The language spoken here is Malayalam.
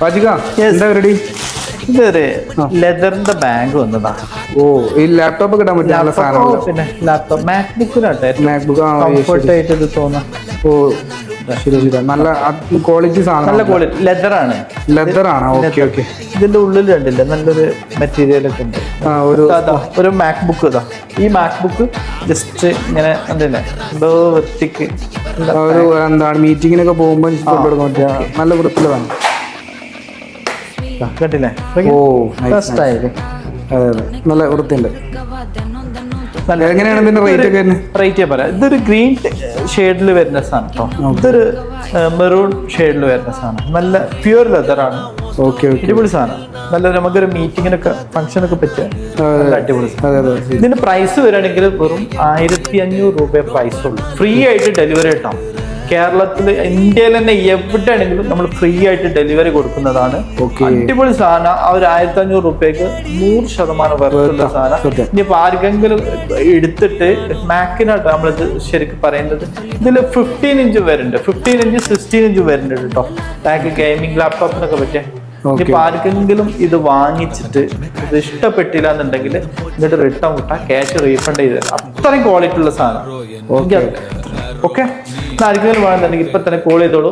പാചക എന്താ റെഡി? ഇതൊരു ലെതറിന്റെ ബാഗ് വന്നതാ. ഓ ഈ ലാപ്ടോപ്പ് കിട്ടാൻ പറ്റിയ നല്ല സാധനമല്ല. പിന്നെ ലാപ്ടോപ്പ് മാക്ബുക്കിലാട്ടെ മാക്ബുക്ക് കംഫർട്ട് ആയിട്ട് ഇത് തോന്നാം. ഓ ശരി ശരി, നല്ല ക്വാളിറ്റി സാധനം, നല്ല ക്വാളിറ്റി ലെതറാണ്. ലെതർ ആണ്. Okay okay. ഇതിന്റെ ഉള്ളിൽ കണ്ടില്ല നല്ലൊരു മെറ്റീരിയൽ ഒക്കെ ഉണ്ട്. ഒരു മാക്ബുക്ക് ഇതാ. ഈ മാക്ബുക്ക് ജസ്റ്റ് ഇങ്ങനെ എന്തില്ലേ എന്തോ വൃത്തിക്ക് ഒരു എന്താണ് മീറ്റിങ്ങിനൊക്കെ പോകുമ്പോൾ കൊണ്ടുകൊടുക്കാൻ പറ്റിയ നല്ല വൃത്തിയിലാണ്. കണ്ടില്ലേ? ഓ സ്റ്റൈല് അതെ അതെ, നല്ല വൃത്തിയുണ്ട്. എങ്ങനെയാണ് ഇതിന്റെ റേറ്റ് ഒക്കെ? റേറ്റ് പറയാം. ഇതൊരു ഗ്രീൻ ഷെയ്ഡിൽ വരുന്ന സാധനം കേട്ടോ. ഇതൊരു മെറൂൺ ഷെയ്ഡിൽ വരുന്ന സാധനം. നല്ല പ്യുവർ ലെതറാണ്. ഓക്കെ ഓക്കെ, അടിപൊളി സാധനം. നല്ല നമുക്കൊരു മീറ്റിങ്ങിനൊക്കെ ഫംഗ്ഷനൊക്കെ പറ്റിയ നല്ല അടിപൊളി സാധനം. ഇതിന്റെ പ്രൈസ് വരികയാണെങ്കിൽ വെറും 1500 രൂപ പ്രൈസ് ഉള്ളൂ. ഫ്രീ ആയിട്ട് ഡെലിവറി കിട്ടാം. കേരളത്തിൽ, ഇന്ത്യയിൽ തന്നെ എവിടെയാണെങ്കിലും നമ്മൾ ഫ്രീ ആയിട്ട് ഡെലിവറി കൊടുക്കുന്നതാണ്. അടിപൊളി സാധനം. ആ ഒരു 1500 രൂപയ്ക്ക് 100% വർത്തുള്ള സാധനം. ഇനിയിപ്പോ ആർക്കെങ്കിലും എടുത്തിട്ട് മാക്കിനായിട്ട് നമ്മളിത് ശരിക്കും പറയുന്നത് ഇതിൽ 15 ഇഞ്ച് വരുന്നുണ്ട്, 15 ഇഞ്ച് 16 ഇഞ്ച് വരുന്നുണ്ട് കേട്ടോ. ബാക്ക് ഗെയിമിംഗ് ലാപ്ടോപ്പിനൊക്കെ പറ്റിയ. ഇനിയിപ്പോ ആർക്കെങ്കിലും ഇത് വാങ്ങിച്ചിട്ട് ഇത് ഇഷ്ടപ്പെട്ടില്ല എന്നുണ്ടെങ്കിൽ എന്നിട്ട് റിട്ടേൺ വിട്ടാൽ ക്യാഷ് റീഫണ്ട് ചെയ്ത് തരാം. അത്രയും ക്വാളിറ്റി ഉള്ള സാധനം. ഓക്കെ, ആർക്കെങ്കിലും വേണമെന്നുണ്ടെങ്കിൽ ഇപ്പൊ തന്നെ കോൾ ചെയ്തോളൂ.